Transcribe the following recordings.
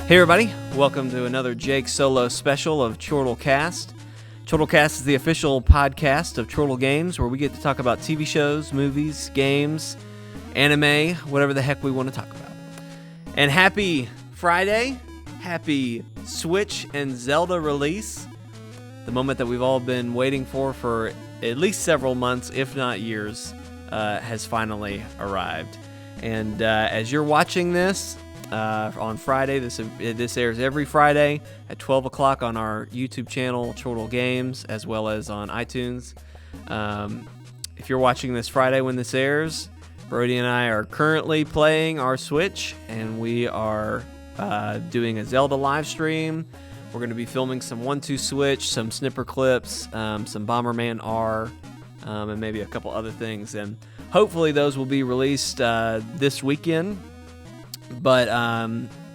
Hey everybody, welcome to another Jake Solo special of Chortle Cast. Chortle Cast is the official podcast of Chortle Games, where we get to talk about TV shows, movies, games, anime, whatever the heck we want to talk about. And happy Friday, happy Switch and Zelda release, the moment that we've all been waiting for at least several months, if not years, has finally arrived. And as you're watching this, on Friday, this airs every Friday at 12 o'clock on our YouTube channel, Chortle Games, as well as on iTunes. If you're watching this Friday when this airs, Brody and I are currently playing our Switch, and we are doing a Zelda live stream. We're going to be filming some 1-2 Switch, some snipper clips, some Bomberman R, and maybe a couple other things. And hopefully those will be released this weekend. But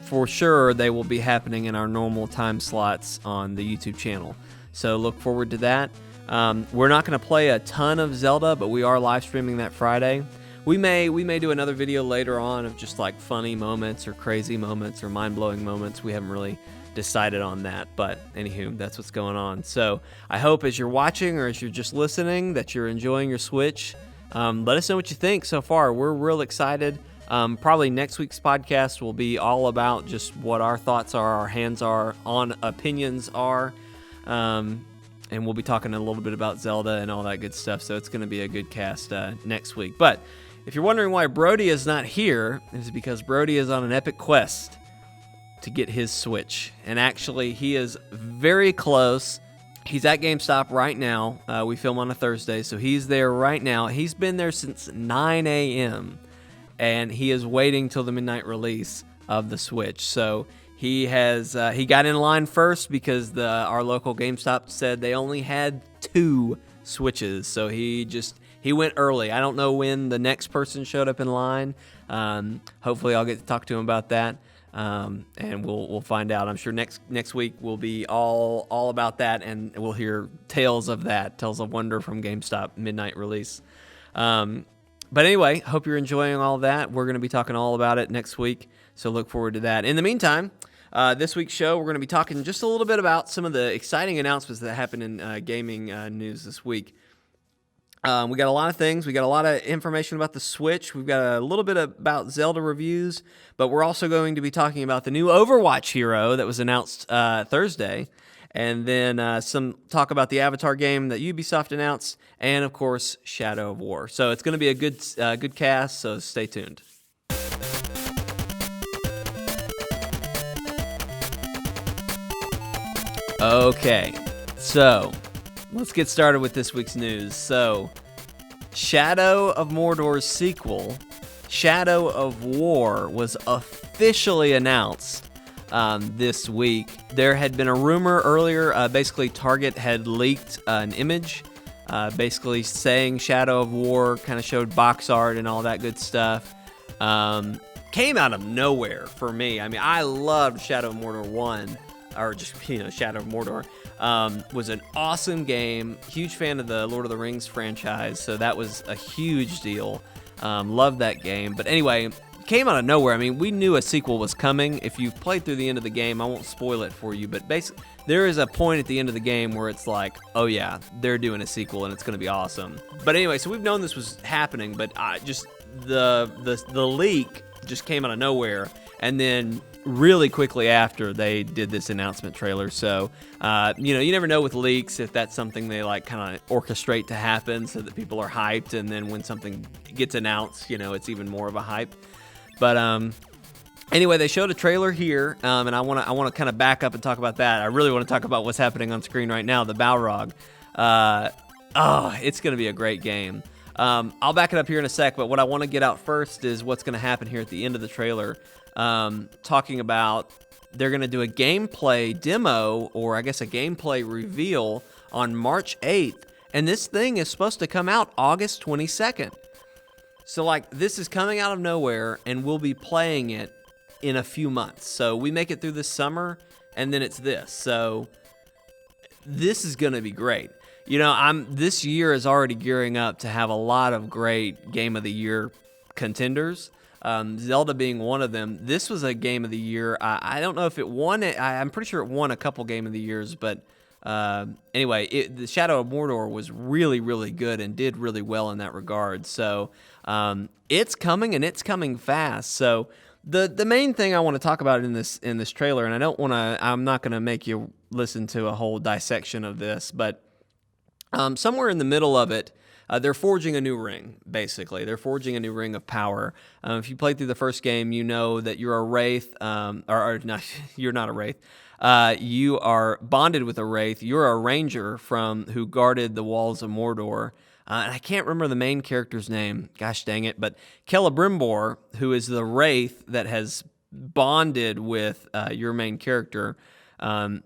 for sure, they will be happening in our normal time slots on the YouTube channel. So look forward to that. We're not going to play a ton of Zelda, but we are live streaming that Friday. We may do another video later on of just like funny moments or crazy moments or mind-blowing moments. We haven't really decided on that, but anywho, that's what's going on. So I hope as you're watching or as you're just listening that you're enjoying your Switch. Let us know what you think so far. We're real excited. Probably next week's podcast will be all about just what our thoughts are, our hands are on, opinions are, and we'll be talking a little bit about Zelda and all that good stuff, so it's going to be a good cast next week. But if you're wondering why Brody is not here, it's because Brody is on an epic quest to get his Switch, and actually he is very close. He's at GameStop right now. We film on a Thursday, so he's there right now. He's been there since 9 a.m., and he is waiting till the midnight release of the Switch. So he got in line first because our local GameStop said they only had 2 Switches. So he went early. I don't know when the next person showed up in line. Hopefully I'll get to talk to him about that, and we'll find out. I'm sure next week will be all about that, and we'll hear tales of wonder from GameStop midnight release. But anyway, hope you're enjoying all that. We're going to be talking all about it next week, so look forward to that. In the meantime, this week's show, we're going to be talking just a little bit about some of the exciting announcements that happened in gaming news this week. We got a lot of things. We got a lot of information about the Switch. We've got a little bit about Zelda reviews, but we're also going to be talking about the new Overwatch hero that was announced Thursday. And then some talk about the Avatar game that Ubisoft announced, and of course, Shadow of War. So it's going to be a good cast, so stay tuned. Okay, so let's get started with this week's news. So, Shadow of Mordor's sequel, Shadow of War, was officially announced this week. There had been a rumor earlier, basically Target had leaked an image, basically saying Shadow of War, kind of showed box art and all that good stuff. Came out of nowhere for me. I mean, I loved Shadow of Mordor 1, or just, Shadow of Mordor. Was an awesome game, huge fan of the Lord of the Rings franchise, so that was a huge deal. Loved that game, but anyway, came out of nowhere. I mean, we knew a sequel was coming. If you've played through the end of the game, I won't spoil it for you, but basically, there is a point at the end of the game where it's like, oh yeah, they're doing a sequel and it's going to be awesome. But anyway, so we've known this was happening, but just the leak just came out of nowhere, and then really quickly after they did this announcement trailer. So, you never know with leaks if that's something they like kind of orchestrate to happen so that people are hyped, and then when something gets announced, it's even more of a hype. But anyway, they showed a trailer here, and I want to kind of back up and talk about that. I really want to talk about what's happening on screen right now, the Balrog. It's going to be a great game. I'll back it up here in a sec, but what I want to get out first is what's going to happen here at the end of the trailer, talking about they're going to do a gameplay demo, or I guess a gameplay reveal on March 8th, and this thing is supposed to come out August 22nd. So, this is coming out of nowhere, and we'll be playing it in a few months. So, we make it through this summer, and then it's this. So, this is going to be great. This year is already gearing up to have a lot of great Game of the Year contenders. Zelda being one of them. This was a game of the year. I don't know if it won it. I'm pretty sure it won a couple game of the years, but anyway, the Shadow of Mordor was really, really good and did really well in that regard. So it's coming, and it's coming fast. So the main thing I want to talk about in this trailer, and I'm not gonna make you listen to a whole dissection of this, but somewhere in the middle of it, they're forging a new ring, basically. They're forging a new ring of power. If you played through the first game, you know that you're a wraith, or not, you're not a wraith. You are bonded with a wraith. You're a ranger who guarded the walls of Mordor. And I can't remember the main character's name. Gosh dang it. But Celebrimbor, who is the wraith that has bonded with your main character,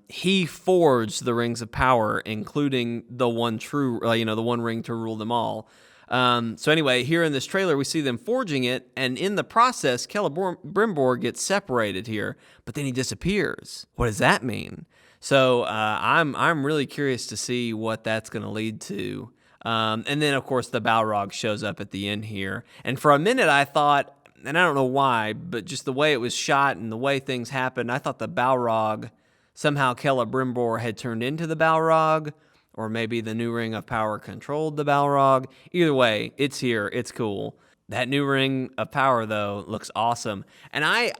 he forged the rings of power, including the one true, the one ring to rule them all. So anyway, here in this trailer, we see them forging it, and in the process, Celebrimbor gets separated here, but then he disappears. What does that mean? So I'm really curious to see what that's going to lead to. And then, of course, the Balrog shows up at the end here. And for a minute, I thought, and I don't know why, but just the way it was shot and the way things happened, I thought the Balrog, somehow Celebrimbor had turned into the Balrog, or maybe the new ring of power controlled the Balrog. Either way, it's here. It's cool. That new ring of power, though, looks awesome. And I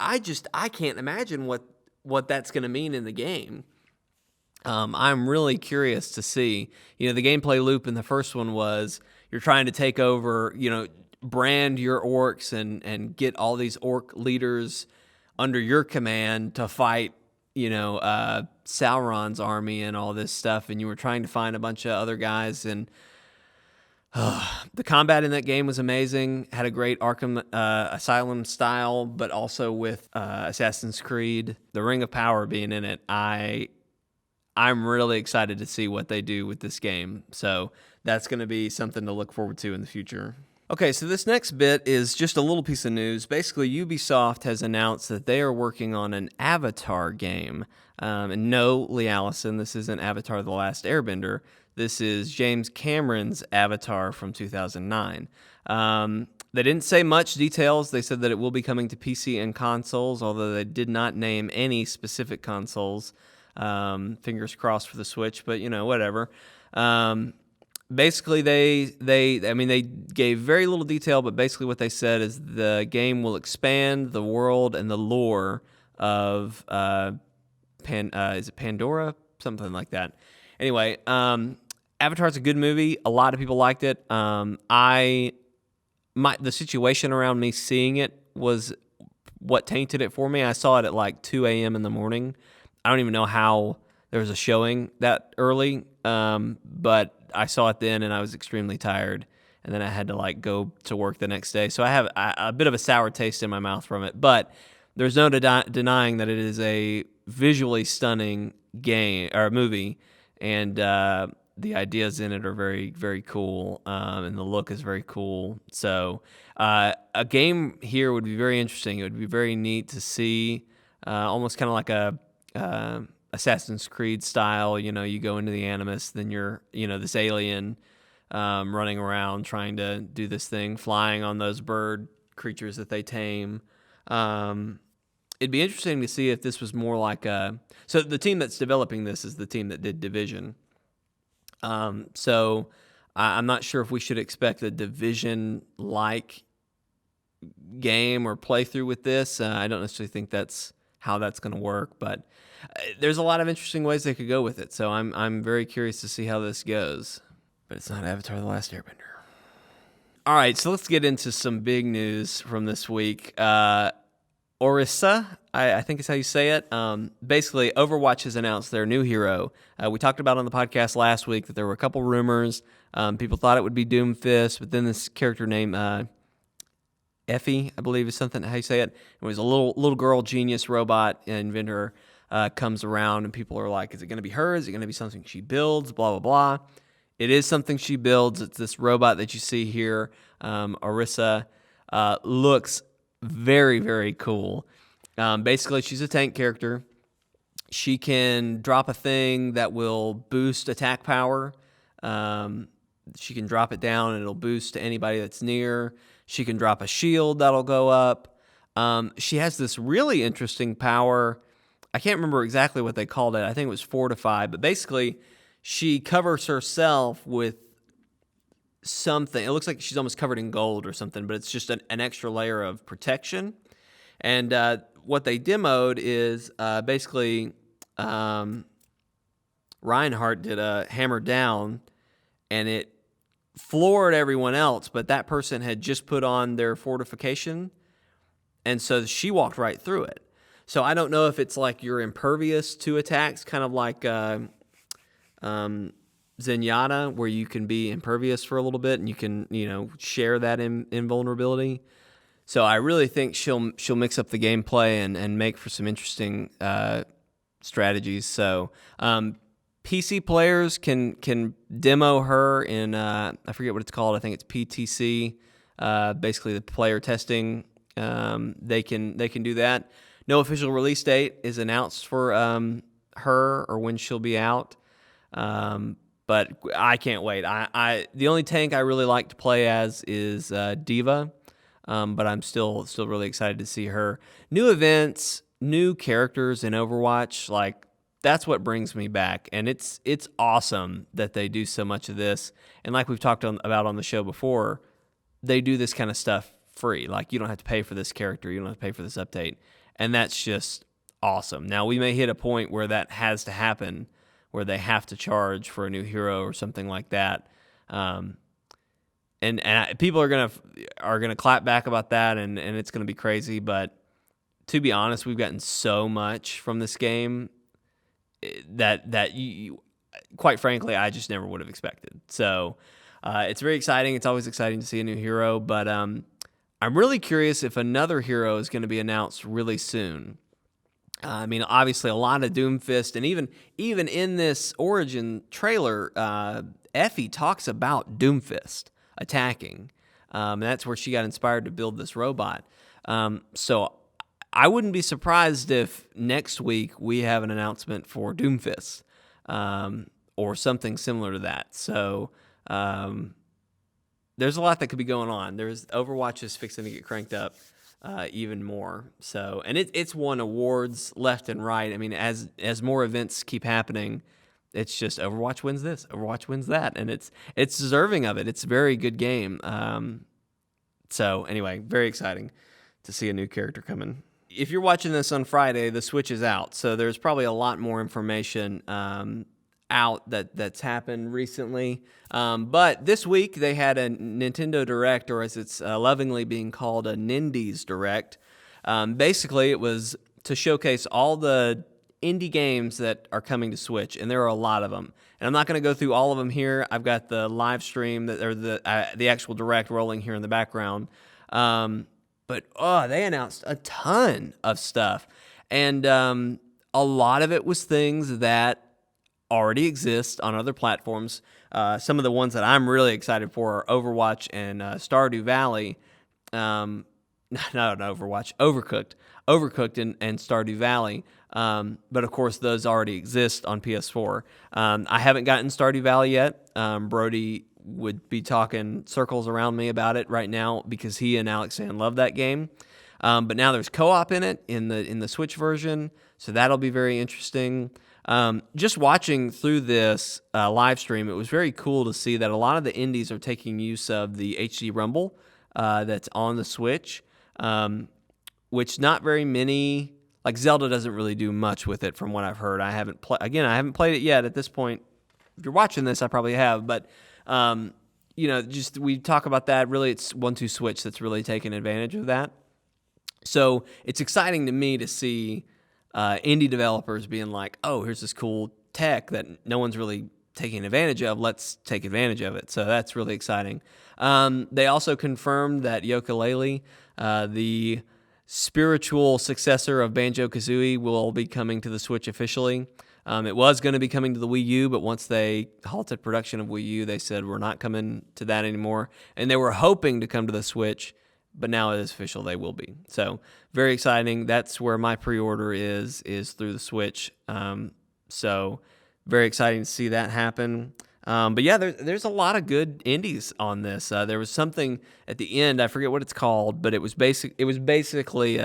can't imagine what that's going to mean in the game. I'm really curious to see. The gameplay loop in the first one was you're trying to take over, brand your orcs and get all these orc leaders under your command to fight, Sauron's army and all this stuff, and you were trying to find a bunch of other guys, and the combat in that game was amazing. Had a great Arkham Asylum style, but also with Assassin's Creed, the Ring of Power being in it. I'm really excited to see what they do with this game. So that's going to be something to look forward to in the future. Okay, so this next bit is just a little piece of news. Basically, Ubisoft has announced that they are working on an Avatar game. And no, Lee Allison, this isn't Avatar: The Last Airbender. This is James Cameron's Avatar from 2009. They didn't say much details. They said that it will be coming to PC and consoles, although they did not name any specific consoles. Fingers crossed for the Switch, but whatever. Basically, they gave very little detail, but basically what they said is the game will expand the world and the lore of is it Pandora? Something like that. Anyway, Avatar's a good movie. A lot of people liked it. The situation around me seeing it was what tainted it for me. I saw it at like 2 a.m. in the morning. I don't even know how there was a showing that early, but I saw it then, and I was extremely tired, and then I had to go to work the next day. So I have a bit of a sour taste in my mouth from it, but there's no denying that it is a visually stunning game or movie, and the ideas in it are very, very cool, and the look is very cool. So a game here would be very interesting. It would be very neat to see, almost kind of like a Assassin's Creed style. You go into the Animus, then you're this alien running around trying to do this thing, flying on those bird creatures that they tame. It'd be interesting to see if this was more like so the team that's developing this is the team that did Division. So I'm not sure if we should expect a Division-like game or playthrough with this. I don't necessarily think that's how that's going to work, but there's a lot of interesting ways they could go with it. So I'm very curious to see how this goes. But it's not Avatar: The Last Airbender. All right, so let's get into some big news from this week. Orisa, I think is how you say it. Basically, Overwatch has announced their new hero. We talked about on the podcast last week that there were a couple rumors. People thought it would be Doomfist, but then this character named Effie, I believe is something how you say it. It was a little girl genius robot inventor comes around, and people are like, is it going to be her? Is it going to be something she builds? Blah, blah, blah. It is something she builds. It's this robot that you see here. Orisa looks very, very cool. Basically, she's a tank character. She can drop a thing that will boost attack power. She can drop it down and it'll boost to anybody that's near. She can drop a shield that'll go up. She has this really interesting power. I can't remember exactly what they called it. I think it was Fortify, but basically she covers herself with something. It looks like she's almost covered in gold or something, but it's just an extra layer of protection. And what they demoed is basically Reinhardt did a hammer down, and it floored everyone else, but that person had just put on their fortification, and so she walked right through it. So I don't know if it's like you're impervious to attacks, kind of like Zenyatta, where you can be impervious for a little bit and you can, share that invulnerability. So I really think she'll mix up the gameplay and make for some interesting strategies. So PC players can demo her in I forget what it's called. I think it's PTC. Basically, the player testing. They can do that. No official release date is announced for her or when she'll be out. But I can't wait. The only tank I really like to play as is Diva. But I'm still really excited to see her. New events, new characters in Overwatch, like that's what brings me back. And it's awesome that they do so much of this. And like we've talked about on the show before, they do this kind of stuff free. Like you don't have to pay for this character, you don't have to pay for this update. And that's just awesome. Now we may hit a point where that has to happen, where they have to charge for a new hero or something like that. And people are gonna clap back about that, and it's gonna be crazy. But to be honest, we've gotten so much from this game that you quite frankly, I just never would have expected. So it's very exciting. It's always exciting to see a new hero, but I'm really curious if another hero is going to be announced really soon. I mean, obviously, a lot of Doomfist, and even in this Origin trailer, Effie talks about Doomfist attacking. And that's where she got inspired to build this robot. So I wouldn't be surprised if next week we have an announcement for Doomfist or something similar to that. So there's a lot that could be going on. Overwatch is fixing to get cranked up even more. So, and it's won awards left and right. I mean, as more events keep happening, it's just Overwatch wins this, Overwatch wins that, and it's deserving of it. It's a very good game. So anyway, very exciting to see a new character coming. If you're watching this on Friday, the Switch is out, so there's probably a lot more information out that's happened recently. But this week they had a Nintendo Direct, or as it's lovingly being called, a Nindies Direct. Basically, it was to showcase all the indie games that are coming to Switch, and there are a lot of them. And I'm not going to go through all of them here. I've got the live stream the actual Direct rolling here in the background. But they announced a ton of stuff, and a lot of it was things that already exist on other platforms. Some of the ones that I'm really excited for are Overwatch and Stardew Valley. Not Overwatch, Overcooked and Stardew Valley. But of course, those already exist on PS4. I haven't gotten Stardew Valley yet. Brody would be talking circles around me about it right now because he and Alex Sand love that game. But now there's co-op in it in the Switch version, so that'll be very interesting. Just watching through this live stream, it was very cool to see that a lot of the indies are taking use of the HD Rumble that's on the Switch, which not very many, like Zelda doesn't really do much with it from what I've heard. I haven't played it yet at this point. If you're watching this, I probably have, but just we talk about that. Really, it's 1-2 Switch that's really taking advantage of that. So it's exciting to me to see indie developers being like, oh, here's this cool tech that no one's really taking advantage of. Let's take advantage of it. So that's really exciting. They also confirmed that Yooka-Laylee, the spiritual successor of Banjo-Kazooie, will be coming to the Switch officially. It was going to be coming to the Wii U, but once they halted production of Wii U, they said we're not coming to that anymore. And they were hoping to come to the Switch, but now it is official, they will be. So very exciting. That's where my pre-order is through the Switch. So very exciting to see that happen. But yeah, there's a lot of good indies on this. There was something at the end, I forget what it's called, but it was basically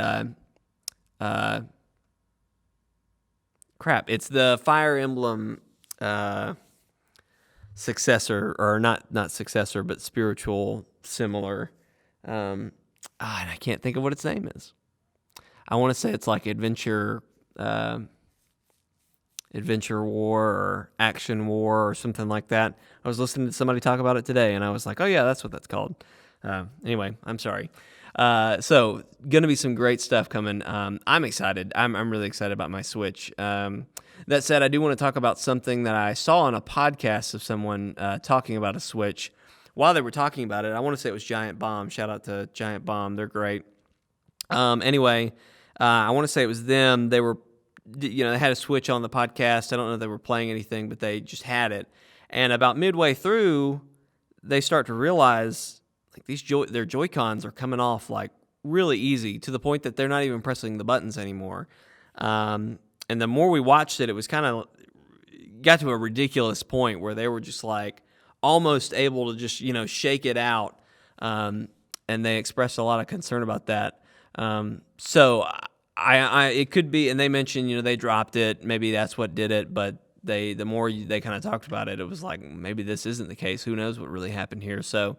crap. It's the Fire Emblem successor, or not successor, but spiritual similar. And I can't think of what its name is. I want to say it's like Adventure War or Action War or something like that. I was listening to somebody talk about it today, and I was like, oh yeah, that's what that's called. Anyway, I'm sorry. So going to be some great stuff coming. I'm excited. I'm really excited about my Switch. That said, I do want to talk about something that I saw on a podcast of someone talking about a Switch. While they were talking about it, I want to say it was Giant Bomb. Shout out to Giant Bomb. They're great. Anyway, I want to say it was them. They were, they had a Switch on the podcast. I don't know if they were playing anything, but they just had it. And about midway through, they start to realize like their Joy-Cons are coming off like really easy, to the point that they're not even pressing the buttons anymore. And the more we watched it, it was kind of got to a ridiculous point where they were just like almost able to just, shake it out. And they expressed a lot of concern about that. So it could be, and they mentioned, they dropped it. Maybe that's what did it. But the more they kind of talked about it, it was like, maybe this isn't the case. Who knows what really happened here? So,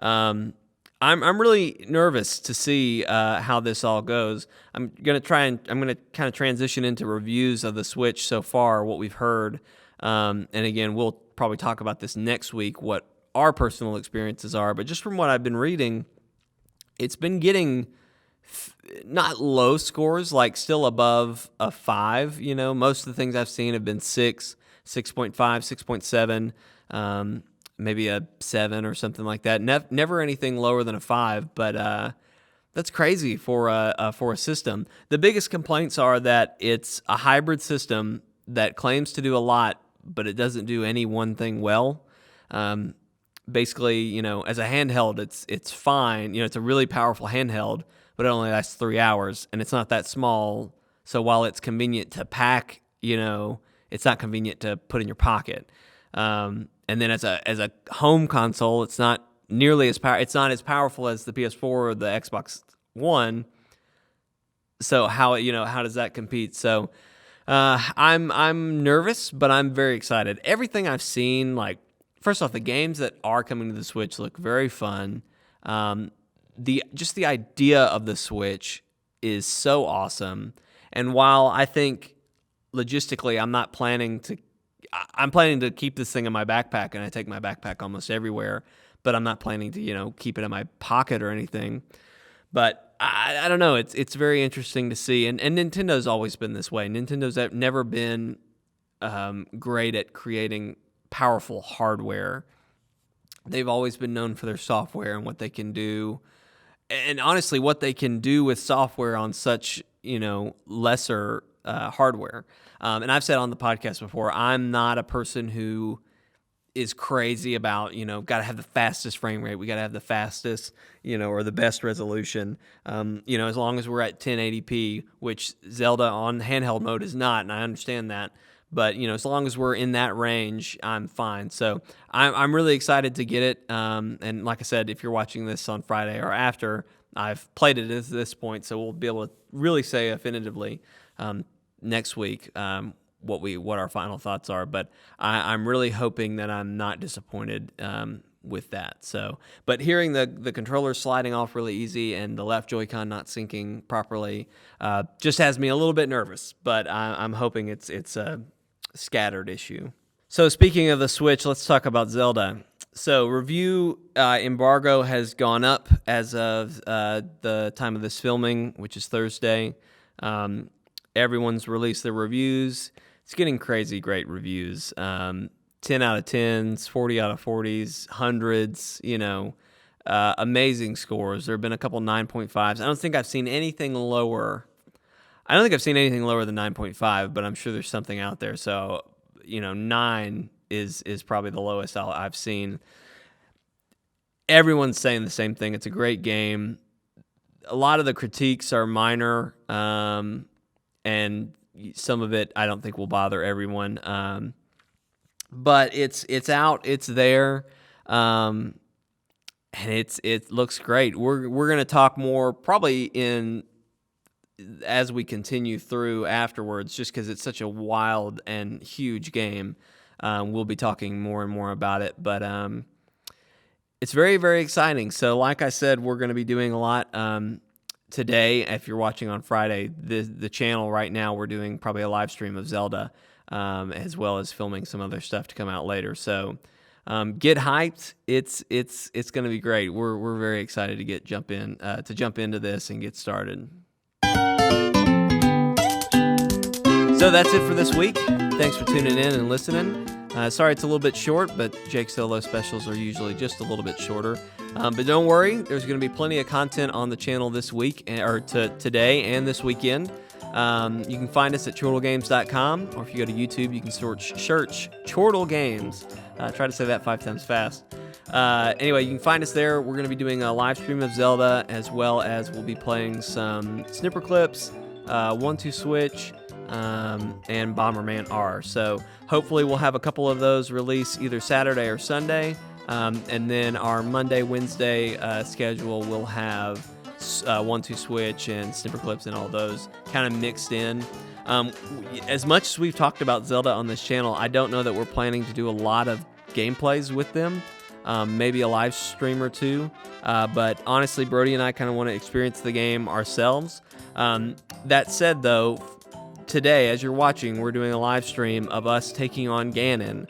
I'm really nervous to see how this all goes. I'm gonna kind of transition into reviews of the Switch so far, what we've heard, and again, we'll probably talk about this next week, what our personal experiences are. But just from what I've been reading, it's been getting not low scores, like still above a 5. Most of the things I've seen have been 6, 6.5, 6.7. Maybe a 7 or something like that. Never anything lower than a 5, but that's crazy for a system. The biggest complaints are that it's a hybrid system that claims to do a lot, but it doesn't do any one thing well. Basically, as a handheld, it's fine. It's a really powerful handheld, but it only lasts 3 hours, and it's not that small. So while it's convenient to pack, it's not convenient to put in your pocket. And then as a home console, it's not nearly as it's not as powerful as the PS4 or the Xbox One. So how does that compete? So I'm nervous, but I'm very excited. Everything I've seen, like, first off, the games that are coming to the Switch look very fun. The idea of the Switch is so awesome. And while I think logistically I'm planning to keep this thing in my backpack, and I take my backpack almost everywhere, but I'm not planning to, keep it in my pocket or anything. But I don't know. It's very interesting to see. And Nintendo's always been this way. Nintendo's never been great at creating powerful hardware. They've always been known for their software and what they can do. And honestly, what they can do with software on such, lesser hardware. And I've said on the podcast before, I'm not a person who is crazy about, got to have the fastest frame rate. We got to have the fastest, or the best resolution. As long as we're at 1080p, which Zelda on handheld mode is not, and I understand that. But, as long as we're in that range, I'm fine. So I'm really excited to get it. And like I said, if you're watching this on Friday or after, I've played it at this point, so we'll be able to really say definitively next week what our final thoughts are. But I'm really hoping that I'm not disappointed with that. So, but hearing the controller sliding off really easy and the left Joy-Con not syncing properly just has me a little bit nervous. But I'm hoping it's a scattered issue. So speaking of the Switch, let's talk about Zelda. So review embargo has gone up as of the time of this filming, which is Thursday. Everyone's released their reviews. It's getting crazy great reviews. 10 out of 10s, 40 out of 40s, hundreds, amazing scores. There have been a couple 9.5s. I don't think I've seen anything lower. I don't think I've seen anything lower than 9.5, but I'm sure there's something out there. So, 9 is probably the lowest I've seen. Everyone's saying the same thing. It's a great game. A lot of the critiques are minor, and some of it I don't think will bother everyone. but it's out, it's there, and it looks great. We're gonna talk more probably as we continue through afterwards, just because it's such a wild and huge game. We'll be talking more and more about it, but it's very, very exciting. So like I said, we're going to be doing a lot today. If you're watching on Friday, the channel right now, we're doing probably a live stream of Zelda, as well as filming some other stuff to come out later. So get hyped. It's going to be great. We're very excited to jump into this and get started. So that's it for this week. Thanks for tuning in and listening. Sorry it's a little bit short, but Jake Solo specials are usually just a little bit shorter. But don't worry, there's going to be plenty of content on the channel this week, or today and this weekend. You can find us at chortlegames.com, or if you go to YouTube, you can search Chortle Games. Try to say that 5 times fast. Anyway, you can find us there. We're going to be doing a live stream of Zelda, as well as we'll be playing some snipper clips, 1-2 Switch, and Bomberman R. So hopefully we'll have a couple of those release either Saturday or Sunday, and then our Monday, Wednesday schedule will have 1-2 Switch and snipper clips and all those kind of mixed in. As much as we've talked about Zelda on this channel, I don't know that we're planning to do a lot of gameplays with them. Maybe a live stream or two, but honestly, Brody and I kind of want to experience the game ourselves. That said, though, today, as you're watching, we're doing a live stream of us taking on Ganon,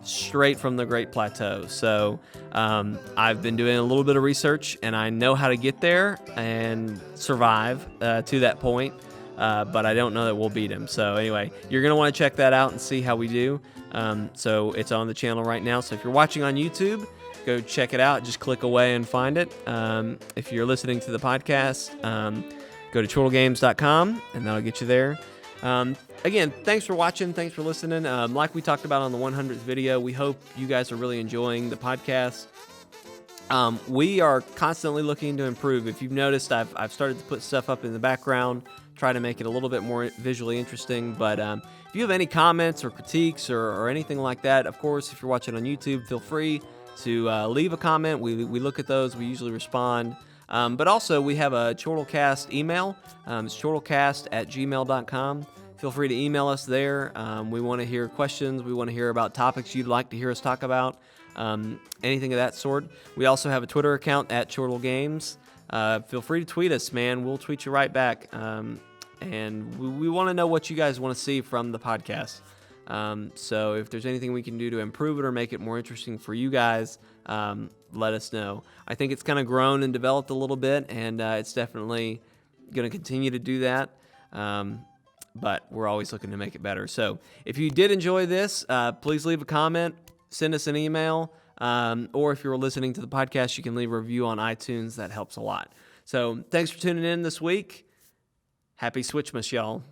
straight from the Great Plateau. So I've been doing a little bit of research, and I know how to get there and survive to that point, but I don't know that we'll beat him. So anyway, you're going to want to check that out and see how we do. So it's on the channel right now. So if you're watching on YouTube, go check it out. Just click away and find it. If you're listening to the podcast, go to chortlegames.com, and that'll get you there. Again, thanks for watching. Thanks for listening. Like we talked about on the 100th video, we hope you guys are really enjoying the podcast. We are constantly looking to improve. If you've noticed, I've started to put stuff up in the background, try to make it a little bit more visually interesting. But if you have any comments or critiques or anything like that, of course, if you're watching on YouTube, feel free to leave a comment. We look at those. We usually respond. But also, we have a Chortlecast email. It's chortlecast@gmail.com. Feel free to email us there. We want to hear questions. We want to hear about topics you'd like to hear us talk about. Anything of that sort. We also have a Twitter account at Chortle Games. Feel free to tweet us, man. We'll tweet you right back. And we want to know what you guys want to see from the podcast. So if there's anything we can do to improve it or make it more interesting for you guys, let us know. I think it's kind of grown and developed a little bit, and it's definitely going to continue to do that. But we're always looking to make it better. So if you did enjoy this, please leave a comment, send us an email, or if you're listening to the podcast, you can leave a review on iTunes. That helps a lot. So thanks for tuning in this week. Happy Switchmas, y'all.